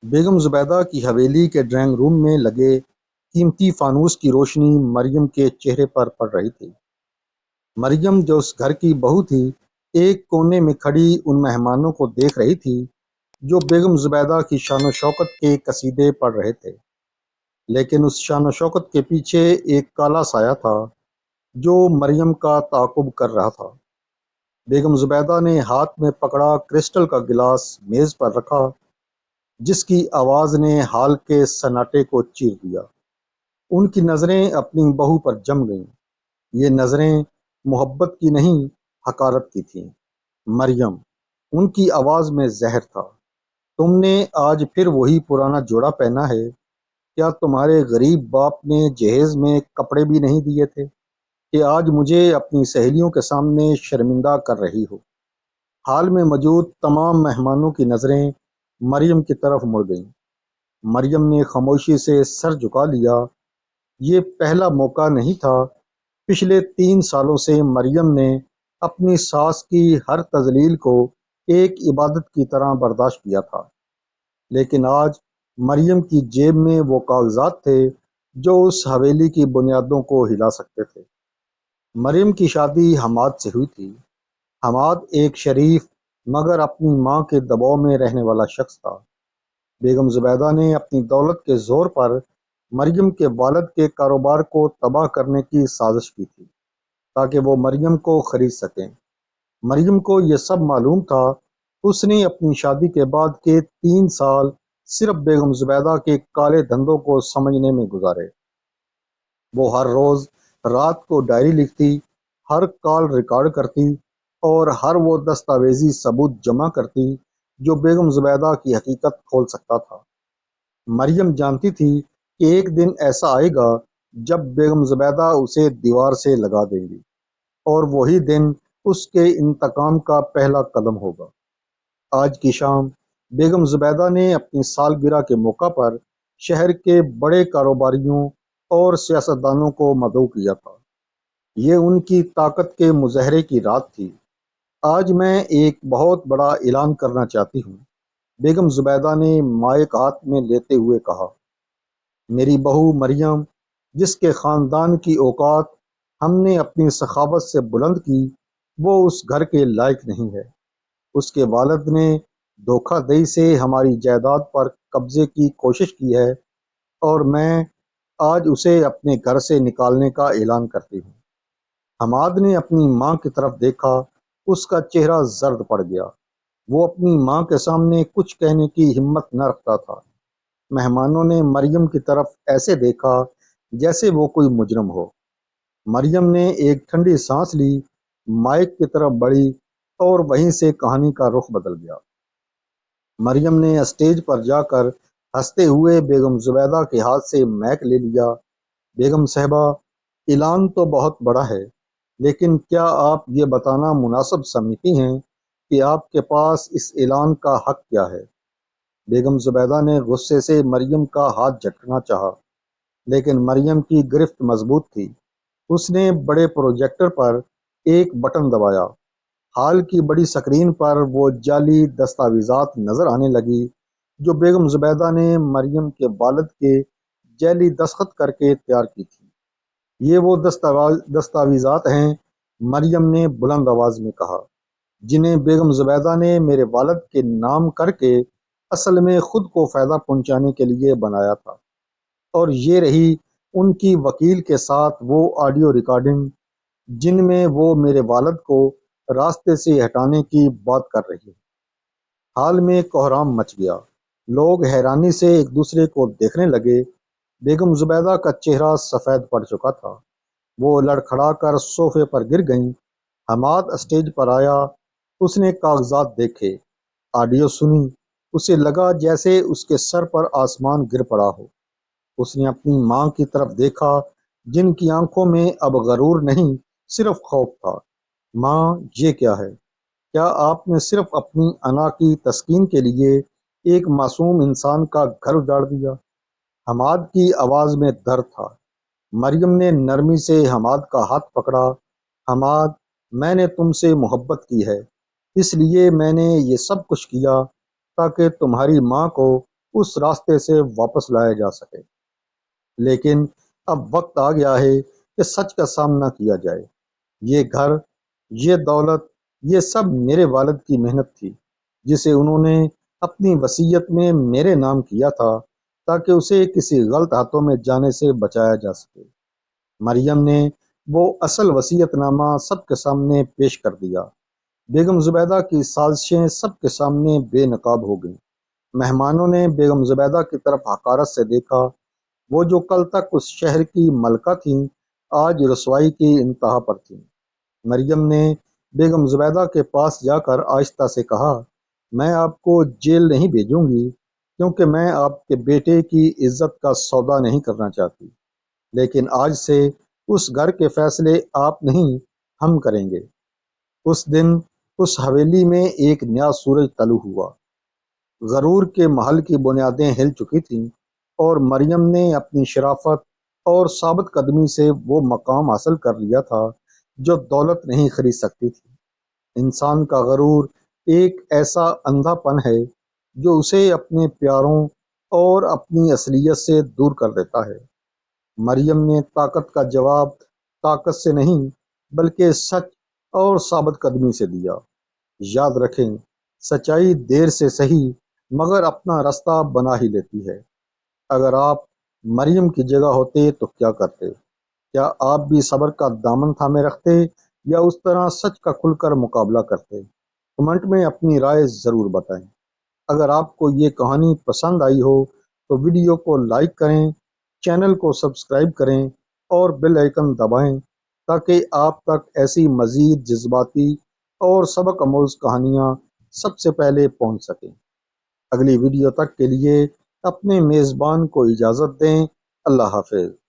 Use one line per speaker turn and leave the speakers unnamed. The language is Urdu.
بیگم زبیدہ کی حویلی کے ڈرائنگ روم میں لگے قیمتی فانوس کی روشنی مریم کے چہرے پر پڑ رہی تھی۔ مریم جو اس گھر کی بہو تھی، ایک کونے میں کھڑی ان مہمانوں کو دیکھ رہی تھی جو بیگم زبیدہ کی شان و شوکت کے قصیدے پڑھ رہے تھے، لیکن اس شان و شوکت کے پیچھے ایک کالا سایہ تھا جو مریم کا تعاقب کر رہا تھا۔ بیگم زبیدہ نے ہاتھ میں پکڑا کرسٹل کا گلاس میز پر رکھا، جس کی آواز نے ہال کے سناٹے کو چیر دیا۔ ان کی نظریں اپنی بہو پر جم گئیں۔ یہ نظریں محبت کی نہیں، حقارت کی تھیں۔ مریم، ان کی آواز میں زہر تھا، تم نے آج پھر وہی پرانا جوڑا پہنا ہے؟ کیا تمہارے غریب باپ نے جہیز میں کپڑے بھی نہیں دیے تھے کہ آج مجھے اپنی سہیلیوں کے سامنے شرمندہ کر رہی ہو؟ حال میں موجود تمام مہمانوں کی نظریں مریم کی طرف مڑ گئیں۔ مریم نے خاموشی سے سر جھکا لیا۔ یہ پہلا موقع نہیں تھا۔ پچھلے 3 سالوں سے مریم نے اپنی ساس کی ہر تذلیل کو ایک عبادت کی طرح برداشت کیا تھا، لیکن آج مریم کی جیب میں وہ کاغذات تھے جو اس حویلی کی بنیادوں کو ہلا سکتے تھے۔ مریم کی شادی حماد سے ہوئی تھی۔ حماد ایک شریف مگر اپنی ماں کے دباؤ میں رہنے والا شخص تھا۔ بیگم زبیدہ نے اپنی دولت کے زور پر مریم کے والد کے کاروبار کو تباہ کرنے کی سازش کی تھی تاکہ وہ مریم کو خرید سکیں۔ مریم کو یہ سب معلوم تھا۔ اس نے اپنی شادی کے بعد کے 3 سال صرف بیگم زبیدہ کے کالے دھندوں کو سمجھنے میں گزارے۔ وہ ہر روز رات کو ڈائری لکھتی، ہر کال ریکارڈ کرتی اور ہر وہ دستاویزی ثبوت جمع کرتی جو بیگم زبیدہ کی حقیقت کھول سکتا تھا۔ مریم جانتی تھی کہ ایک دن ایسا آئے گا جب بیگم زبیدہ اسے دیوار سے لگا دیں گی، اور وہی دن اس کے انتقام کا پہلا قدم ہوگا۔ آج کی شام بیگم زبیدہ نے اپنی سالگرہ کے موقع پر شہر کے بڑے کاروباریوں اور سیاستدانوں کو مدعو کیا تھا۔ یہ ان کی طاقت کے مظاہرے کی رات تھی۔ آج میں ایک بہت بڑا اعلان کرنا چاہتی ہوں، بیگم زبیدہ نے مائک ہاتھ میں لیتے ہوئے کہا۔ میری بہو مریم، جس کے خاندان کی اوقات ہم نے اپنی سخاوت سے بلند کی، وہ اس گھر کے لائق نہیں ہے۔ اس کے والد نے دھوکہ دہی سے ہماری جائیداد پر قبضے کی کوشش کی ہے، اور میں آج اسے اپنے گھر سے نکالنے کا اعلان کرتی ہوں۔ حماد نے اپنی ماں کی طرف دیکھا۔ اس کا چہرہ زرد پڑ گیا۔ وہ اپنی ماں کے سامنے کچھ کہنے کی ہمت نہ رکھتا تھا۔ مہمانوں نے مریم کی طرف ایسے دیکھا جیسے وہ کوئی مجرم ہو۔ مریم نے ایک ٹھنڈی سانس لی، مائک کی طرف بڑھی، اور وہیں سے کہانی کا رخ بدل گیا۔ مریم نے اسٹیج پر جا کر ہنستے ہوئے بیگم زبیدہ کے ہاتھ سے مائک لے لیا۔ بیگم صاحبہ، اعلان تو بہت بڑا ہے، لیکن کیا آپ یہ بتانا مناسب سمجھتی ہیں کہ آپ کے پاس اس اعلان کا حق کیا ہے؟ بیگم زبیدہ نے غصے سے مریم کا ہاتھ جھٹکنا چاہا، لیکن مریم کی گرفت مضبوط تھی۔ اس نے بڑے پروجیکٹر پر ایک بٹن دبایا۔ ہال کی بڑی سکرین پر وہ جعلی دستاویزات نظر آنے لگی جو بیگم زبیدہ نے مریم کے والد کے جعلی دستخط کر کے تیار کی تھی۔ یہ وہ دستاویزات ہیں، مریم نے بلند آواز میں کہا، جنہیں بیگم زبیدہ نے میرے والد کے نام کر کے اصل میں خود کو فائدہ پہنچانے کے لیے بنایا تھا۔ اور یہ رہی ان کی وکیل کے ساتھ وہ آڈیو ریکارڈنگ جن میں وہ میرے والد کو راستے سے ہٹانے کی بات کر رہی ہے۔ حال میں کوہرام مچ گیا۔ لوگ حیرانی سے ایک دوسرے کو دیکھنے لگے۔ بیگم زبیدہ کا چہرہ سفید پڑ چکا تھا۔ وہ لڑکھڑا کر صوفے پر گر گئیں۔ حماد اسٹیج پر آیا۔ اس نے کاغذات دیکھے، آڈیو سنی۔ اسے لگا جیسے اس کے سر پر آسمان گر پڑا ہو۔ اس نے اپنی ماں کی طرف دیکھا، جن کی آنکھوں میں اب غرور نہیں، صرف خوف تھا۔ ماں، یہ کیا ہے؟ کیا آپ نے صرف اپنی انا کی تسکین کے لیے ایک معصوم انسان کا گھر اجاڑ دیا؟ حماد کی آواز میں درد تھا۔ مریم نے نرمی سے حماد کا ہاتھ پکڑا۔ حماد، میں نے تم سے محبت کی ہے، اس لیے میں نے یہ سب کچھ کیا تاکہ تمہاری ماں کو اس راستے سے واپس لایا جا سکے۔ لیکن اب وقت آ گیا ہے کہ سچ کا سامنا کیا جائے۔ یہ گھر، یہ دولت، یہ سب میرے والد کی محنت تھی، جسے انہوں نے اپنی وصیت میں میرے نام کیا تھا تاکہ اسے کسی غلط ہاتھوں میں جانے سے بچایا جا سکے۔ مریم نے وہ اصل وصیت نامہ سب کے سامنے پیش کر دیا۔ بیگم زبیدہ کی سازشیں سب کے سامنے بے نقاب ہو گئیں۔ مہمانوں نے بیگم زبیدہ کی طرف حقارت سے دیکھا۔ وہ جو کل تک اس شہر کی ملکہ تھیں، آج رسوائی کی انتہا پر تھیں۔ مریم نے بیگم زبیدہ کے پاس جا کر آہستہ سے کہا، میں آپ کو جیل نہیں بھیجوں گی، کیونکہ میں آپ کے بیٹے کی عزت کا سودا نہیں کرنا چاہتی، لیکن آج سے اس گھر کے فیصلے آپ نہیں، ہم کریں گے۔ اس دن اس حویلی میں ایک نیا سورج طلوع ہوا۔ غرور کے محل کی بنیادیں ہل چکی تھیں، اور مریم نے اپنی شرافت اور ثابت قدمی سے وہ مقام حاصل کر لیا تھا جو دولت نہیں خرید سکتی تھی۔ انسان کا غرور ایک ایسا اندھا پن ہے جو اسے اپنے پیاروں اور اپنی اصلیت سے دور کر دیتا ہے۔ مریم نے طاقت کا جواب طاقت سے نہیں، بلکہ سچ اور ثابت قدمی سے دیا۔ یاد رکھیں، سچائی دیر سے صحیح مگر اپنا راستہ بنا ہی لیتی ہے۔ اگر آپ مریم کی جگہ ہوتے تو کیا کرتے؟ کیا آپ بھی صبر کا دامن تھامے رکھتے یا اس طرح سچ کا کھل کر مقابلہ کرتے؟ کمنٹ میں اپنی رائے ضرور بتائیں۔ اگر آپ کو یہ کہانی پسند آئی ہو تو ویڈیو کو لائک کریں، چینل کو سبسکرائب کریں اور بیل آئیکن دبائیں تاکہ آپ تک ایسی مزید جذباتی اور سبق آموز کہانیاں سب سے پہلے پہنچ سکیں۔ اگلی ویڈیو تک کے لیے اپنے میزبان کو اجازت دیں۔ اللہ حافظ۔